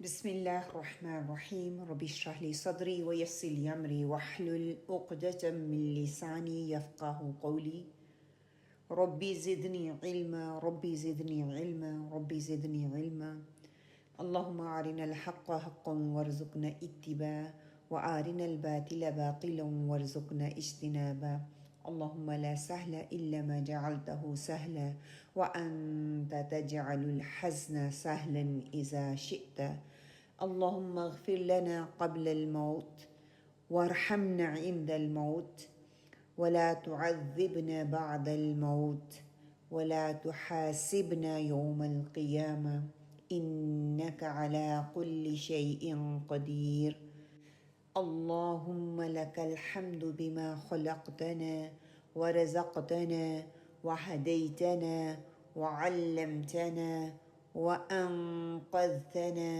بسم الله الرحمن الرحيم رب اشرح لي صدري ويسر لي أمري واحلل عقدة من لساني يفقه قولي ربي زدني علما ربي زدني علما ربي زدني علما اللهم أرنا الحق حقا وارزقنا اتباعه وأرنا الباطل باطلا وارزقنا اجتنابه اللهم لا سهل إلا ما جعلته سهلا وأنت تجعل الحزن سهلا إذا شئت اللهم اغفر لنا قبل الموت وارحمنا عند الموت ولا تعذبنا بعد الموت ولا تحاسبنا يوم القيامة إنك على كل شيء قدير اللهم لك الحمد بما خلقتنا ورزقتنا وهديتنا وعلمتنا وأنقذتنا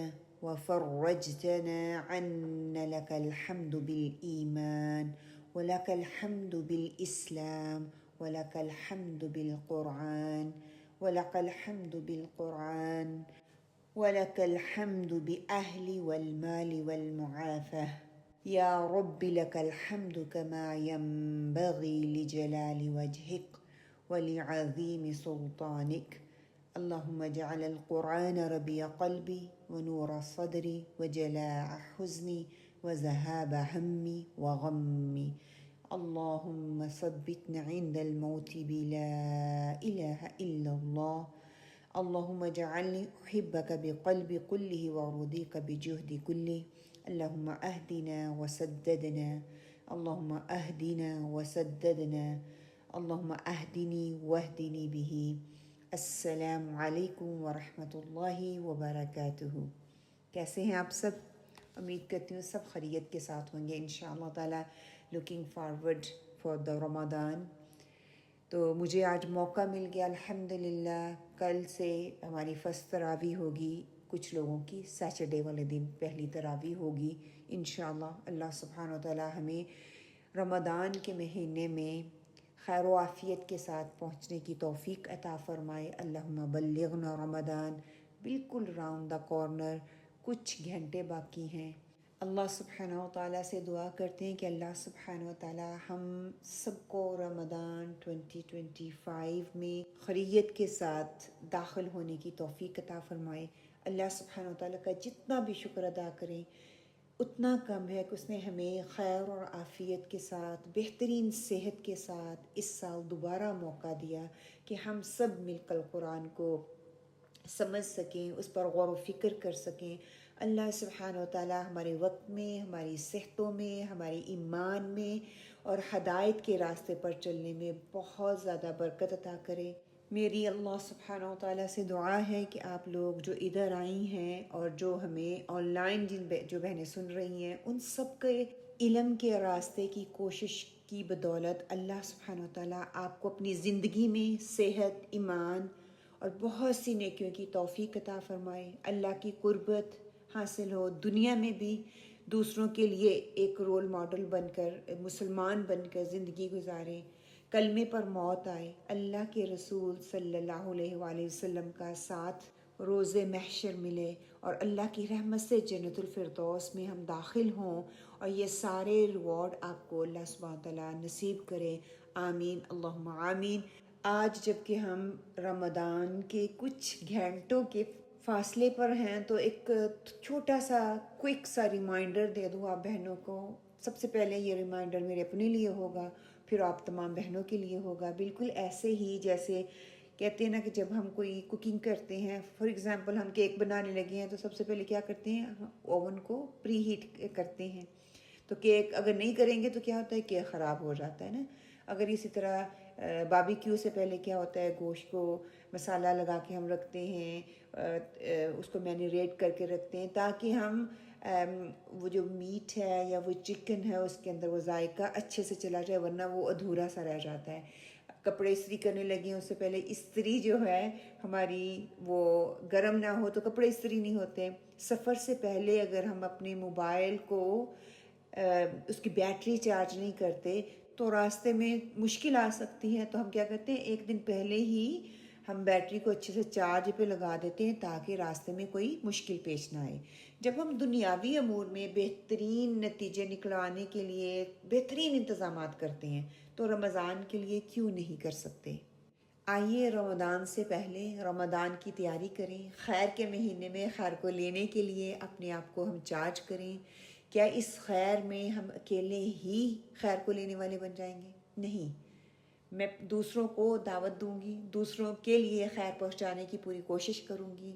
وفرجتنا عنا لك الحمد بالإيمان ولك الحمد بالإسلام ولك الحمد بالقرآن ولك الحمد بالقرآن ولك الحمد بأهل والمال والمعافاة يا رب لك الحمد كما ينبغي لجلال وجهك ولعظيم سلطانك اللهم اجعل القرآن ربيع قلبي ونور صدري وجلاء حزني وذهاب همي وغمي اللهم ثبتنا عند الموت بلا إله إلا الله اللهم اجعلني أحبك بقلبي كله وأرضيك بجهدي كله اللهم أهدنا وسددنا اللهم أهدنا وسددنا اللهم أهدني واهدني به السلام علیکم ورحمۃ اللہ وبرکاتہ۔ کیسے ہیں آپ سب؟ امید کرتی ہوں سب خیریت کے ساتھ ہوں گے انشاءاللہ تعالی۔ لوکنگ فارورڈ فار دا رمضان۔ تو مجھے آج موقع مل گیا الحمدللہ، کل سے ہماری فرسٹ تراویح ہوگی کچھ لوگوں کی، سیٹرڈے والے دن پہلی تراویح ہوگی انشاءاللہ۔ اللہ سبحانہ و تعالی ہمیں رمضان کے مہینے میں خیر و عافیت کے ساتھ پہنچنے کی توفیق عطا فرمائے۔ اللہم بلغنا رمضان، بالکل راؤنڈ دا کارنر، کچھ گھنٹے باقی ہیں۔ اللہ سبحانہ و تعالیٰ سے دعا کرتے ہیں کہ اللہ سبحانہ و تعالیٰ ہم سب کو رمضان 2025 میں خیریت کے ساتھ داخل ہونے کی توفیق عطا فرمائے۔ اللہ سبحانہ و تعالیٰ کا جتنا بھی شکر ادا کریں اتنا کم ہے کہ اس نے ہمیں خیر اور عافیت کے ساتھ، بہترین صحت کے ساتھ اس سال دوبارہ موقع دیا کہ ہم سب مل کر قرآن کو سمجھ سکیں، اس پر غور و فکر کر سکیں۔ اللہ سبحانہ و تعالیٰ ہمارے وقت میں، ہماری صحتوں میں، ہمارے ایمان میں اور ہدایت کے راستے پر چلنے میں بہت زیادہ برکت عطا کرے۔ میری اللہ سبحانہ و تعالیٰ سے دعا ہے کہ آپ لوگ جو ادھر آئی ہیں اور جو ہمیں آن لائن جو بہنیں سن رہی ہیں، ان سب کے علم کے راستے کی کوشش کی بدولت اللہ سبحانہ و تعالیٰ آپ کو اپنی زندگی میں صحت، ایمان اور بہت سی نیکیوں کی توفیق عطا فرمائے۔ اللہ کی قربت حاصل ہو، دنیا میں بھی دوسروں کے لیے ایک رول ماڈل بن کر، مسلمان بن کر زندگی گزاریں، کلمے پر موت آئے، اللہ کے رسول صلی اللہ علیہ وآلہ وسلم کا ساتھ روز محشر ملے اور اللہ کی رحمت سے جنت الفردوس میں ہم داخل ہوں، اور یہ سارے ریوارڈ آپ کو اللہ سبحانہ تعالیٰ نصیب کرے۔ آمین اللہم آمین۔ آج جب کہ ہم رمضان کے کچھ گھنٹوں کے فاصلے پر ہیں تو ایک چھوٹا سا کوئک سا ریمائنڈر دے دوں آپ بہنوں کو۔ سب سے پہلے یہ ریمائنڈر میرے اپنے لیے ہوگا، پھر آپ تمام بہنوں کے لیے ہوگا۔ بالکل ایسے ہی جیسے کہتے ہیں نا کہ جب ہم کوئی کوکنگ کرتے ہیں، فار ایگزامپل ہم کیک بنانے لگے ہیں تو سب سے پہلے کیا کرتے ہیں؟ اوون کو پری ہیٹ کرتے ہیں۔ تو کیک اگر نہیں کریں گے تو کیا ہوتا ہے؟ کیک خراب ہو جاتا ہے نا۔ اگر اسی طرح باربیکیو سے پہلے کیا ہوتا ہے؟ گوشت کو مسالہ لگا کے ہم رکھتے ہیں، اس کو مینیریٹ کر کے رکھتے ہیں تاکہ ہم وہ جو میٹ ہے یا وہ چکن ہے اس کے اندر وہ ذائقہ اچھے سے چلا جائے، ورنہ وہ ادھورا سا رہ جاتا ہے۔ کپڑے استری کرنے لگے ہیں اس سے پہلے استری جو ہے ہماری وہ گرم نہ ہو تو کپڑے استری نہیں ہوتے۔ سفر سے پہلے اگر ہم اپنے موبائل کو اس کی بیٹری چارج نہیں کرتے تو راستے میں مشکل آ سکتی ہے، تو ہم کیا کرتے ہیں؟ ایک دن پہلے ہی ہم بیٹری کو اچھے سے چارج پہ لگا دیتے ہیں تاکہ راستے میں کوئی مشکل پیش نہ آئے۔ جب ہم دنیاوی امور میں بہترین نتیجے نکلوانے کے لیے بہترین انتظامات کرتے ہیں تو رمضان کے لیے کیوں نہیں کر سکتے؟ آئیے رمضان سے پہلے رمضان کی تیاری کریں، خیر کے مہینے میں خیر کو لینے کے لیے اپنے آپ کو ہم چارج کریں۔ کیا اس خیر میں ہم اکیلے ہی خیر کو لینے والے بن جائیں گے؟ نہیں، میں دوسروں کو دعوت دوں گی، دوسروں کے لیے خیر پہنچانے کی پوری کوشش کروں گی۔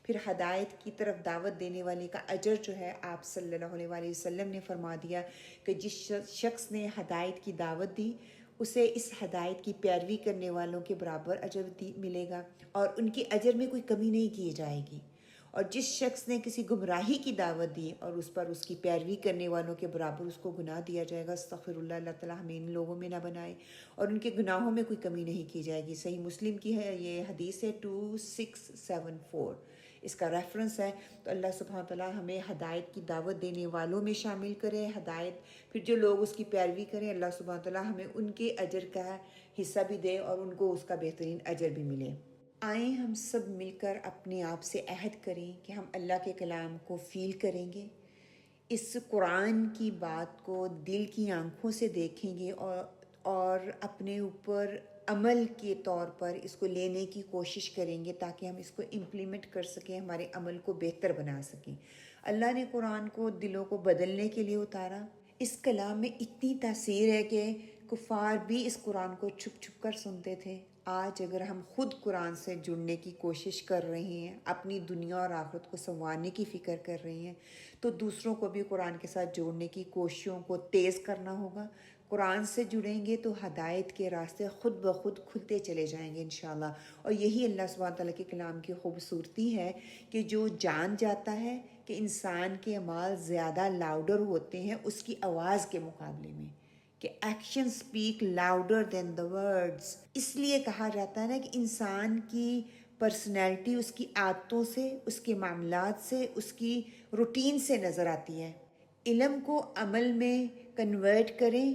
پھر ہدایت کی طرف دعوت دینے والے کا اجر جو ہے آپ صلی اللہ علیہ وسلم نے فرما دیا کہ جس شخص نے ہدایت کی دعوت دی اسے اس ہدایت کی پیروی کرنے والوں کے برابر اجر ملے گا اور ان کی اجر میں کوئی کمی نہیں کی جائے گی۔ اور جس شخص نے کسی گمراہی کی دعوت دی اور اس پر اس کی پیروی کرنے والوں کے برابر اس کو گناہ دیا جائے گا۔ استغفر اللہ، اللہ تعالیٰ ہمیں ان لوگوں میں نہ بنائے، اور ان کے گناہوں میں کوئی کمی نہیں کی جائے گی۔ صحیح مسلم کی ہے یہ حدیث ہے 2674، اس کا ریفرنس ہے۔ تو اللہ سبحانہ تعالیٰ ہمیں ہدایت کی دعوت دینے والوں میں شامل کرے، ہدایت پھر جو لوگ اس کی پیروی کریں اللہ سبحانہ تعالیٰ ہمیں ان کے اجر کا حصہ بھی دے اور ان کو اس کا بہترین اجر بھی ملے۔ آئیں ہم سب مل کر اپنے آپ سے عہد کریں کہ ہم اللہ کے کلام کو فیل کریں گے، اس قرآن کی بات کو دل کی آنکھوں سے دیکھیں گے اور اپنے اوپر عمل کے طور پر اس کو لینے کی کوشش کریں گے تاکہ ہم اس کو امپلیمنٹ کر سکیں، ہمارے عمل کو بہتر بنا سکیں۔ اللہ نے قرآن کو دلوں کو بدلنے کے لیے اتارا۔ اس کلام میں اتنی تاثیر ہے کہ کفار بھی اس قرآن کو چھپ چھپ کر سنتے تھے۔ آج اگر ہم خود قرآن سے جڑنے کی کوشش کر رہے ہیں، اپنی دنیا اور آخرت کو سنوارنے کی فکر کر رہے ہیں، تو دوسروں کو بھی قرآن کے ساتھ جوڑنے کی کوششوں کو تیز کرنا ہوگا۔ قرآن سے جڑیں گے تو ہدایت کے راستے خود بخود کھلتے چلے جائیں گے انشاءاللہ۔ اور یہی اللہ سبحانہ تعالیٰ کے کلام کی خوبصورتی ہے کہ جو جان جاتا ہے کہ انسان کے اعمال زیادہ لاؤڈر ہوتے ہیں اس کی آواز کے مقابلے میں، کہ action speak louder than the words. اس لیے کہا جاتا ہے نا کہ انسان کی پرسنالٹی اس کی عادتوں سے، اس کے معاملات سے، اس کی روٹین سے نظر آتی ہے۔ علم کو عمل میں کنورٹ کریں،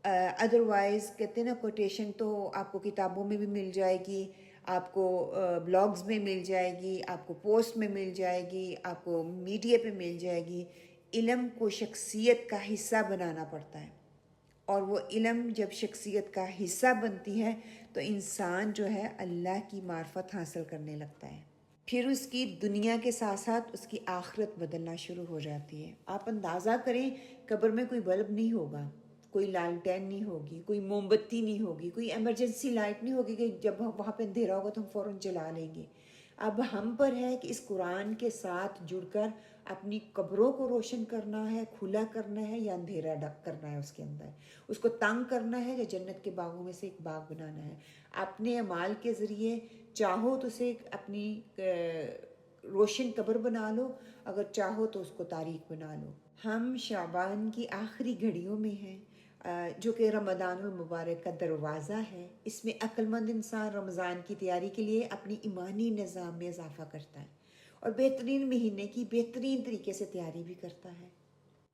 ادروائز کہتے ہیں نا کوٹیشن تو آپ کو کتابوں میں بھی مل جائے گی، آپ کو بلاگز میں مل جائے گی، آپ کو پوسٹ میں مل جائے گی، آپ کو میڈیا پہ مل جائے گی۔ علم کو شخصیت کا حصہ بنانا پڑتا ہے، اور وہ علم جب شخصیت کا حصہ بنتی ہے تو انسان جو ہے اللہ کی معرفت حاصل کرنے لگتا ہے، پھر اس کی دنیا کے ساتھ ساتھ اس کی آخرت بدلنا شروع ہو جاتی ہے۔ آپ اندازہ کریں قبر میں کوئی بلب نہیں ہوگا، کوئی لالٹین نہیں ہوگی، کوئی موم بتی نہیں ہوگی، کوئی ایمرجنسی لائٹ نہیں ہوگی کہ جب وہاں پہ اندھیرا ہوگا تو ہم فوراً جلا لیں گے۔ اب ہم پر ہے کہ اس قرآن کے ساتھ جڑ کر اپنی قبروں کو روشن کرنا ہے، کھلا کرنا ہے، یا اندھیرا کرنا ہے اس کے اندر، اس کو تنگ کرنا ہے یا جنت کے باغوں میں سے ایک باغ بنانا ہے۔ اپنے اعمال کے ذریعے چاہو تو اسے اپنی روشن قبر بنا لو، اگر چاہو تو اس کو تاریک بنا لو۔ ہم شعبان کی آخری گھڑیوں میں ہیں، جو کہ رمضان المبارک کا دروازہ ہے۔ اس میں عقل مند انسان رمضان کی تیاری کے لیے اپنی ایمانی نظام میں اضافہ کرتا ہے اور بہترین مہینے کی بہترین طریقے سے تیاری بھی کرتا ہے۔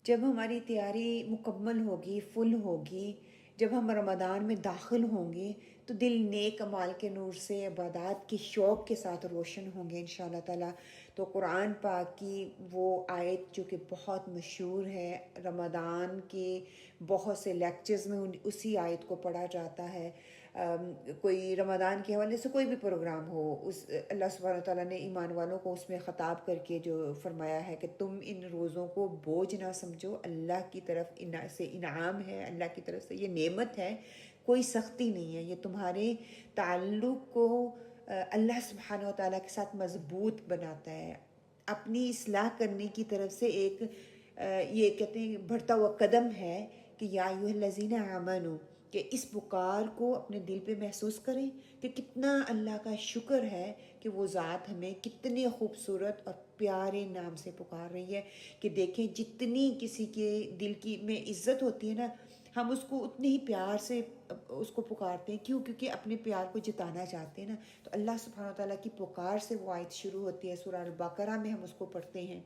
جب ہماری تیاری مکمل ہوگی، فل ہوگی، جب ہم رمضان میں داخل ہوں گے تو دل نیک اعمال کے نور سے عبادات کی شوق کے ساتھ روشن ہوں گے انشاءاللہ تعالیٰ۔ تو قرآن پاک کی وہ آیت جو کہ بہت مشہور ہے، رمضان کے بہت سے لیکچرز میں اسی آیت کو پڑھا جاتا ہے۔ کوئی رمضان کے حوالے سے کوئی بھی پروگرام ہو، اس اللہ سبحانہ تعالیٰ نے ایمان والوں کو اس میں خطاب کر کے جو فرمایا ہے کہ تم ان روزوں کو بوجھ نہ سمجھو، اللہ کی طرف سے انعام ہے، اللہ کی طرف سے یہ نعمت ہے، کوئی سختی نہیں ہے، یہ تمہارے تعلق کو اللہ سبحانہ تعالیٰ کے ساتھ مضبوط بناتا ہے، اپنی اصلاح کرنے کی طرف سے ایک یہ کہتے ہیں بڑھتا ہوا قدم ہے کہ یا ایھا الذین آمنوا، کہ اس پکار کو اپنے دل پہ محسوس کریں کہ کتنا اللہ کا شکر ہے کہ وہ ذات ہمیں کتنے خوبصورت اور پیارے نام سے پکار رہی ہے، کہ دیکھیں جتنی کسی کے دل کی میں عزت ہوتی ہے نا، ہم اس کو اتنے ہی پیار سے اس کو پکارتے ہیں، کیونکہ اپنے پیار کو جتانا چاہتے ہیں نا۔ تو اللہ سبحانہ تعالیٰ کی پکار سے وہ آیت شروع ہوتی ہے، سورہ البقرہ میں ہم اس کو پڑھتے ہیں،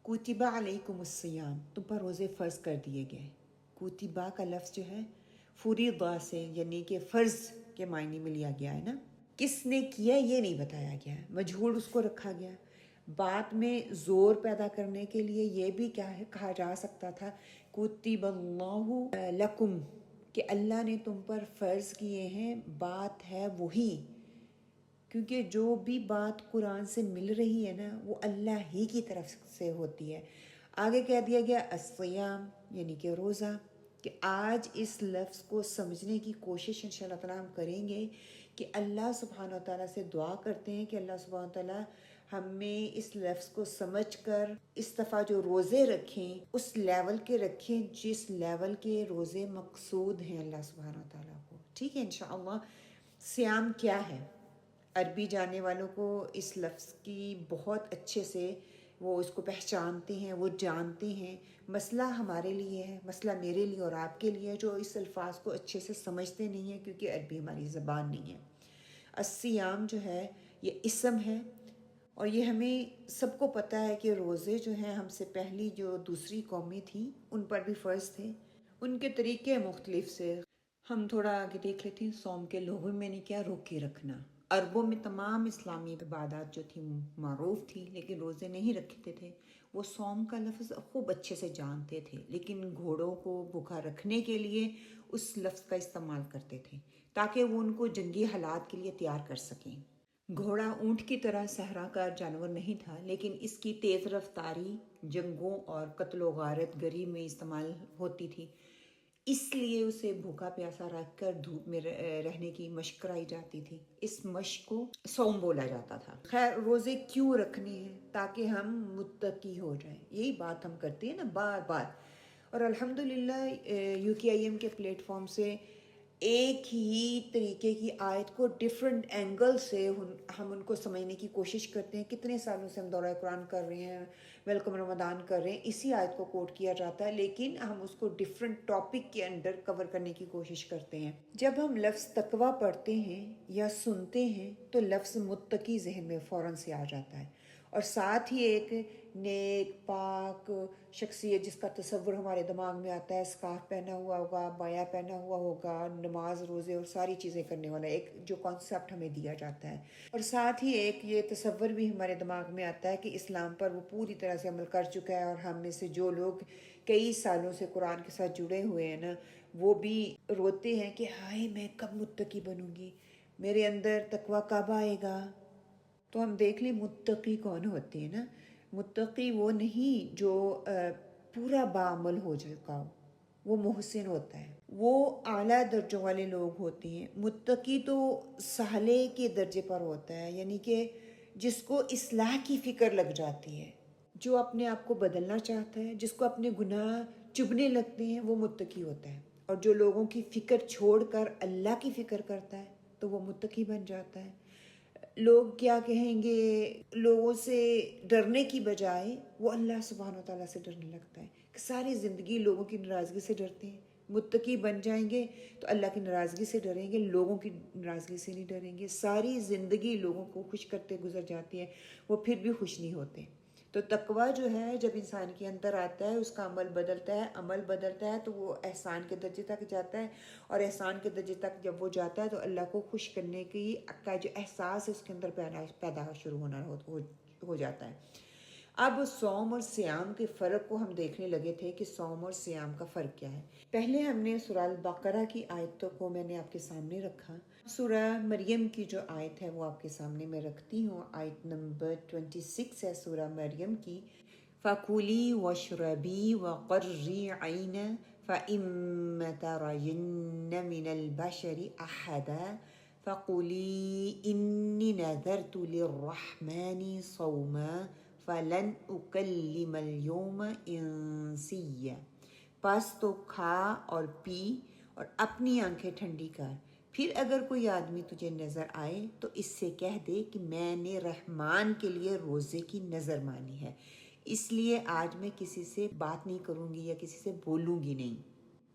کتب علیکم الصیام، تم پر روزے فرض کر دیے گئے۔ کتبہ کا لفظ جو ہے فریضہ سے یعنی کہ فرض کے معنی میں لیا گیا ہے نا۔ کس نے کیا یہ نہیں بتایا گیا، مجہول اس کو رکھا گیا۔ بات میں زور پیدا کرنے کے لیے یہ بھی کیا ہے کہا جا سکتا تھا کتب اللہ لکم، کہ اللہ نے تم پر فرض کیے ہیں، بات ہے وہی، کیونکہ جو بھی بات قرآن سے مل رہی ہے نا وہ اللہ ہی کی طرف سے ہوتی ہے۔ آگے کہہ دیا گیا الصیام، یعنی کہ روزہ، کہ آج اس لفظ کو سمجھنے کی کوشش انشاءاللہ تعالیٰ ہم کریں گے کہ اللہ سبحانہ و تعالیٰ سے دعا کرتے ہیں کہ اللہ سبحانہ و تعالیٰ ہمیں اس لفظ کو سمجھ کر اس دفعہ جو روزے رکھیں اس لیول کے رکھیں جس لیول کے روزے مقصود ہیں اللہ سبحانہ و تعالیٰ کو، ٹھیک ہے انشاءاللہ۔ سیام کیا ہے؟ عربی جاننے والوں کو اس لفظ کی بہت اچھے سے وہ اس کو پہچانتے ہیں، وہ جانتے ہیں۔ مسئلہ ہمارے لیے ہے، مسئلہ میرے لیے اور آپ کے لیے جو اس الفاظ کو اچھے سے سمجھتے نہیں ہیں کیونکہ عربی ہماری زبان نہیں ہے۔ الصیام جو ہے یہ اسم ہے، اور یہ ہمیں سب کو پتہ ہے کہ روزے جو ہیں ہم سے پہلی جو دوسری قومیں تھیں ان پر بھی فرض تھے، ان کے طریقے مختلف سے۔ ہم تھوڑا آگے دیکھ لیتے ہیں، صوم کے لغوی میں نے کیا روکے رکھنا۔ عربوں میں تمام اسلامی عبادات جو تھی معروف تھی لیکن روزے نہیں رکھتے تھے، وہ صوم کا لفظ خوب اچھے سے جانتے تھے، لیکن گھوڑوں کو بھوکا رکھنے کے لیے اس لفظ کا استعمال کرتے تھے تاکہ وہ ان کو جنگی حالات کے لیے تیار کر سکیں۔ گھوڑا اونٹ کی طرح صحرا کا جانور نہیں تھا، لیکن اس کی تیز رفتاری جنگوں اور قتل و غارت گری میں استعمال ہوتی تھی، اس لیے اسے بھوکا پیاسا رکھ کر دھوپ میں رہنے کی مشق کرائی جاتی تھی۔ اس مشق کو صوم بولا جاتا تھا۔ خیر، روزے کیوں رکھنے ہیں؟ تاکہ ہم متقی ہو جائیں، یہی بات ہم کرتے ہیں نا بار بار، اور الحمدللہ UKIM کے پلیٹ فارم سے ایک ہی طریقے کی آیت کو ڈیفرنٹ اینگل سے ہم ان کو سمجھنے کی کوشش کرتے ہیں۔ کتنے سالوں سے ہم دورہ قرآن کر رہے ہیں، ویلکم رمضان کر رہے ہیں، اسی آیت کو کوٹ کیا جاتا ہے، لیکن ہم اس کو ڈیفرنٹ ٹاپک کے اندر کور کرنے کی کوشش کرتے ہیں۔ جب ہم لفظ تقویٰ پڑھتے ہیں یا سنتے ہیں تو لفظ متقی ذہن میں فوراً سے آ جاتا ہے، اور ساتھ ہی ایک نیک پاک شخصیت جس کا تصور ہمارے دماغ میں آتا ہے، اسکارف پہنا ہوا ہوگا، بایا پہنا ہوا ہوگا، نماز روزے اور ساری چیزیں کرنے والا ایک جو کانسیپٹ ہمیں دیا جاتا ہے، اور ساتھ ہی ایک یہ تصور بھی ہمارے دماغ میں آتا ہے کہ اسلام پر وہ پوری طرح سے عمل کر چکا ہے، اور ہم میں سے جو لوگ کئی سالوں سے قرآن کے ساتھ جڑے ہوئے ہیں نا وہ بھی روتے ہیں کہ ہائے میں کب متقی بنوں گی، میرے اندر تقویٰ کب آئے گا۔ تو ہم دیکھ لیں متقی کون ہوتے ہیں نا، متقی وہ نہیں جو پورا بعمل ہو چکا ہو، وہ محسن ہوتا ہے، وہ اعلیٰ درجوں والے لوگ ہوتے ہیں۔ متقی تو صالح کے درجے پر ہوتا ہے، یعنی کہ جس کو اصلاح کی فکر لگ جاتی ہے، جو اپنے آپ کو بدلنا چاہتا ہے، جس کو اپنے گناہ چبھنے لگتے ہیں، وہ متقی ہوتا ہے، اور جو لوگوں کی فکر چھوڑ کر اللہ کی فکر کرتا ہے تو وہ متقی بن جاتا ہے۔ لوگ کیا کہیں گے، لوگوں سے ڈرنے کی بجائے وہ اللہ سبحانہ و تعالیٰ سے ڈرنے لگتا ہے، کہ ساری زندگی لوگوں کی ناراضگی سے ڈرتے ہیں۔ متقی بن جائیں گے تو اللہ کی ناراضگی سے ڈریں گے، لوگوں کی ناراضگی سے نہیں ڈریں گے۔ ساری زندگی لوگوں کو خوش کرتے گزر جاتی ہے، وہ پھر بھی خوش نہیں ہوتے۔ تو تقویٰ جو ہے جب انسان کے اندر آتا ہے، اس کا عمل بدلتا ہے تو وہ احسان کے درجے تک جاتا ہے، اور احسان کے درجے تک جب وہ جاتا ہے تو اللہ کو خوش کرنے کی کا جو احساس ہے اس کے اندر پیدا شروع ہونا ہو جاتا ہے۔ اب صوم اور سیام کے فرق کو ہم دیکھنے لگے تھے کہ صوم اور سیام کا فرق کیا ہے۔ پہلے ہم نے سورہ البقرہ کی آیتوں کو میں نے آپ کے سامنے رکھا، سورہ مریم کی جو آیت ہے وہ آپ کے سامنے میں رکھتی ہوں۔ آیت نمبر 26 ہے سورہ مریم کی، فَكُلِي وَاشْرَبِي وَقَرِّي عَيْنًا فَإِمَّا تَرَيِنَّ مِنَ الْبَشَرِ أَحَدًا فَقُولِي إِنِّي نَذَرْتُ لِلرَّحْمَنِ صَوْمًا فَلَنْ أُكَلِّمَ الْيَوْمَ إِنسِيًّا، پس تو کھا اور پی اور اپنی آنکھیں ٹھنڈی کر، پھر اگر کوئی آدمی تجھے نظر آئے تو اس سے کہہ دے کہ میں نے رحمان کے لیے روزے کی نظر مانی ہے، اس لیے آج میں کسی سے بات نہیں کروں گی یا کسی سے بولوں گی نہیں۔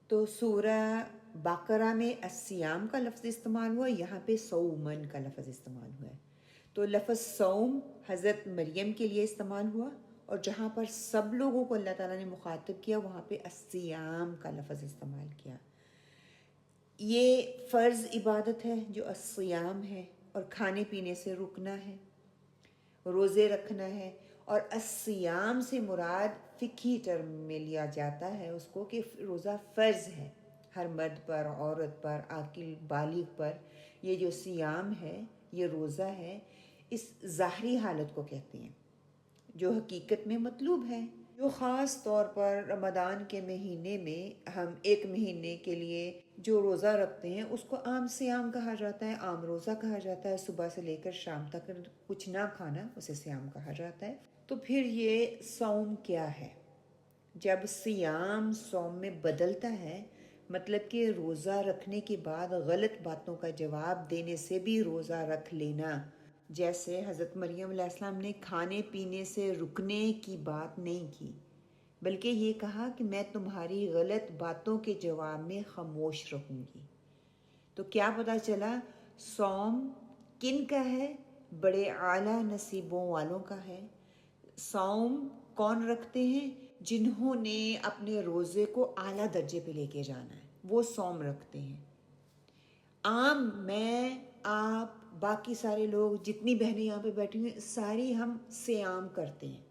تو سورہ بقرہ میں السیام کا لفظ استعمال ہوا، یہاں پہ صومن کا لفظ استعمال ہوا ہے۔ تو لفظ صوم حضرت مریم کے لیے استعمال ہوا، اور جہاں پر سب لوگوں کو اللہ تعالیٰ نے مخاطب کیا وہاں پہ السیام کا لفظ استعمال کیا۔ یہ فرض عبادت ہے جو الصیام ہے، اور کھانے پینے سے رکنا ہے، روزے رکھنا ہے۔ اور الصیام سے مراد فقہی ٹرم میں لیا جاتا ہے اس کو کہ روزہ فرض ہے ہر مرد پر، عورت پر، عاقل بالغ پر۔ یہ جو صیام ہے، یہ روزہ ہے، اس ظاہری حالت کو کہتے ہیں جو حقیقت میں مطلوب ہے۔ جو خاص طور پر رمضان کے مہینے میں ہم ایک مہینے کے لیے جو روزہ رکھتے ہیں اس کو عام صیام کہا جاتا ہے، عام روزہ کہا جاتا ہے۔ صبح سے لے کر شام تک کچھ نہ کھانا، اسے صیام کہا جاتا ہے۔ تو پھر یہ صوم کیا ہے؟ جب صیام صوم میں بدلتا ہے، مطلب کہ روزہ رکھنے کے بعد غلط باتوں کا جواب دینے سے بھی روزہ رکھ لینا، جیسے حضرت مریم علیہ السلام نے کھانے پینے سے رکنے کی بات نہیں کی، بلکہ یہ کہا کہ میں تمہاری غلط باتوں کے جواب میں خاموش رہوں گی۔ تو کیا پتہ چلا؟ صوم کن کا ہے؟ بڑے اعلیٰ نصیبوں والوں کا ہے۔ صوم کون رکھتے ہیں؟ جنہوں نے اپنے روزے کو اعلیٰ درجے پہ لے کے جانا ہے، وہ صوم رکھتے ہیں۔ عام میں، آپ، باقی سارے لوگ، جتنی بہنیں یہاں پہ بیٹھی ہوئی ہیں، ساری ہم صیام کرتے ہیں۔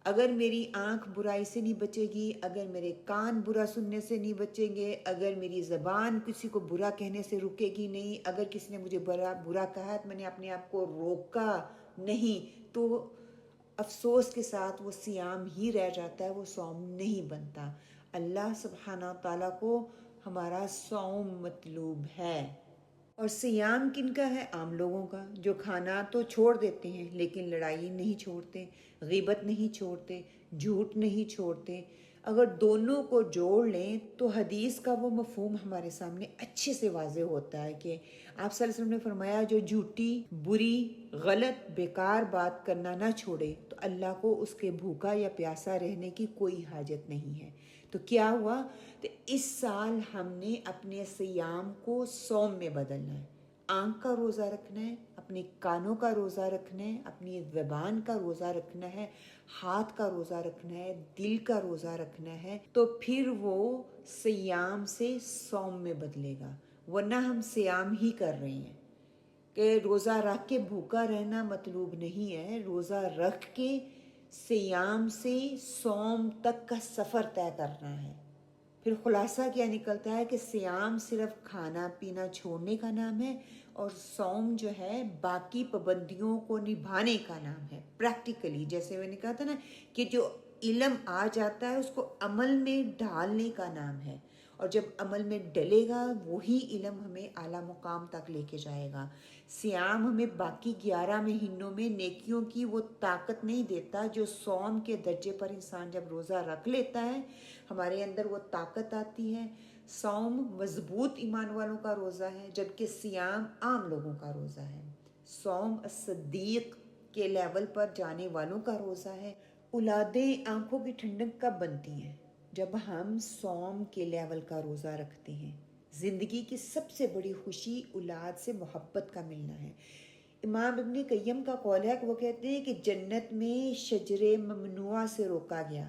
اگر میری آنکھ برائی سے نہیں بچے گی، اگر میرے کان برا سننے سے نہیں بچیں گے، اگر میری زبان کسی کو برا کہنے سے رکے گی نہیں، اگر کسی نے مجھے برا کہا تو میں نے اپنے آپ کو روکا نہیں، تو افسوس کے ساتھ وہ صیام ہی رہ جاتا ہے، وہ صوم نہیں بنتا۔ اللہ سبحانہ تعالیٰ کو ہمارا صوم مطلوب ہے۔ اور صیام کن کا ہے؟ عام لوگوں کا، جو کھانا تو چھوڑ دیتے ہیں لیکن لڑائی نہیں چھوڑتے، غیبت نہیں چھوڑتے، جھوٹ نہیں چھوڑتے۔ اگر دونوں کو جوڑ لیں تو حدیث کا وہ مفہوم ہمارے سامنے اچھے سے واضح ہوتا ہے کہ آپ صلی اللہ علیہ وسلم نے فرمایا جو جھوٹی، بری، غلط، بیکار بات کرنا نہ چھوڑے تو اللہ کو اس کے بھوکا یا پیاسا رہنے کی کوئی حاجت نہیں ہے۔ تو کیا ہوا؟ تو اس سال ہم نے اپنے صیام کو صوم میں بدلنا ہے۔ آنکھ کا روزہ رکھنا ہے، اپنے کانوں کا روزہ رکھنا ہے، اپنی زبان کا روزہ رکھنا ہے، ہاتھ کا روزہ رکھنا ہے، دل کا روزہ رکھنا ہے، تو پھر وہ صیام سے صوم میں بدلے گا۔ ورنہ ہم صیام ہی کر رہے ہیں کہ روزہ رکھ کے بھوکا رہنا مطلوب نہیں ہے، روزہ رکھ کے صیام سے صوم تک کا سفر طے کرنا ہے۔ پھر خلاصہ کیا نکلتا ہے کہ صیام صرف کھانا پینا چھوڑنے کا نام ہے، اور صوم جو ہے باقی پابندیوں کو نبھانے کا نام ہے، پریکٹیکلی۔ جیسے میں نے کہا تھا نا کہ جو علم آ جاتا ہے اس کو عمل میں ڈھالنے کا نام ہے، اور جب عمل میں ڈلے گا وہی علم ہمیں اعلیٰ مقام تک لے کے جائے گا۔ صیام ہمیں باقی 11 مہینوں میں نیکیوں کی وہ طاقت نہیں دیتا جو صوم کے درجے پر انسان جب روزہ رکھ لیتا ہے ہمارے اندر وہ طاقت آتی ہے۔ صوم مضبوط ایمان والوں کا روزہ ہے، جبکہ صیام عام لوگوں کا روزہ ہے۔ صوم صدیق کے لیول پر جانے والوں کا روزہ ہے۔ اولادیں آنکھوں کی ٹھنڈک کب بنتی ہیں؟ جب ہم صوم کے لیول کا روزہ رکھتے ہیں۔ زندگی کی سب سے بڑی خوشی اولاد سے محبت کا ملنا ہے۔ امام ابن قیم کا قول ہے کہ وہ کہتے ہیں کہ جنت میں شجر ممنوعہ سے روکا گیا،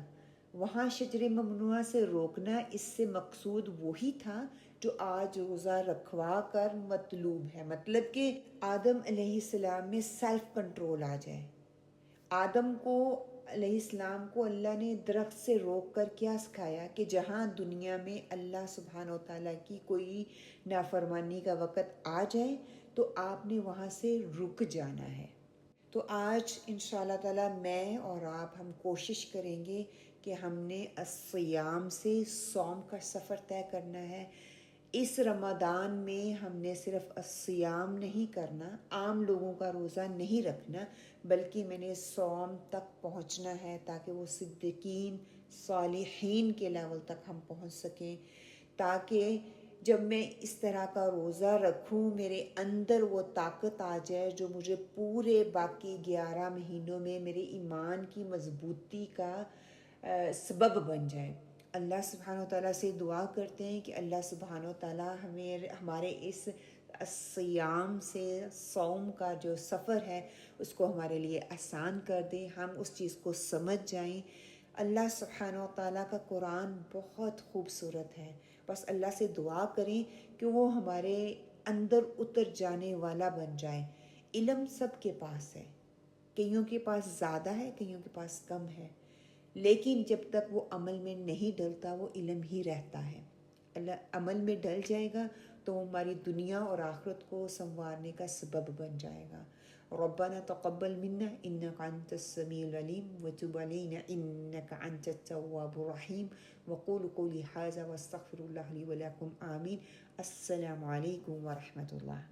وہاں شجر ممنوعہ سے روکنا اس سے مقصود وہی تھا جو آج روزہ رکھوا کر مطلوب ہے، مطلب کہ آدم علیہ السلام میں سیلف کنٹرول آ جائے۔ آدم کو علیہ السلام کو اللہ نے درخت سے روک کر کیا سکھایا کہ جہاں دنیا میں اللہ سبحانہ و تعالیٰ کی کوئی نافرمانی کا وقت آ جائے تو آپ نے وہاں سے رک جانا ہے۔ تو آج انشاءاللہ تعالیٰ میں اور آپ ہم کوشش کریں گے کہ ہم نے الصیام سے صوم کا سفر طے کرنا ہے۔ اس رمضان میں ہم نے صرف الصیام نہیں کرنا، عام لوگوں کا روزہ نہیں رکھنا، بلکہ میں نے صوم تک پہنچنا ہے تاکہ وہ صدیقین، صالحین کے لیول تک ہم پہنچ سکیں، تاکہ جب میں اس طرح کا روزہ رکھوں میرے اندر وہ طاقت آ جائے جو مجھے پورے باقی 11 مہینوں میں میرے ایمان کی مضبوطی کا سبب بن جائے۔ اللہ سبحانہ و تعالیٰ سے دعا کرتے ہیں کہ اللہ سبحانہ و تعالیٰ ہمارے اس صیام سے صوم کا جو سفر ہے اس کو ہمارے لیے آسان کر دے، ہم اس چیز کو سمجھ جائیں۔ اللہ سبحانہ و تعالیٰ کا قرآن بہت خوبصورت ہے، بس اللہ سے دعا کریں کہ وہ ہمارے اندر اتر جانے والا بن جائے۔ علم سب کے پاس ہے، کئیوں کے پاس زیادہ ہے، کئیوں کے پاس کم ہے، لیکن جب تک وہ عمل میں نہیں ڈلتا وہ علم ہی رہتا ہے۔ اللہ عمل میں ڈل جائے گا تو وہ ہماری دنیا اور آخرت کو سنوارنے کا سبب بن جائے گا۔ ربنا تقبل منا انك انت السميع العليم وتب علينا انك انت التواب الرحيم وقولوا قولي هذا واستغفر الله لي ولكم آمين۔ السلام علیکم ورحمۃ اللہ۔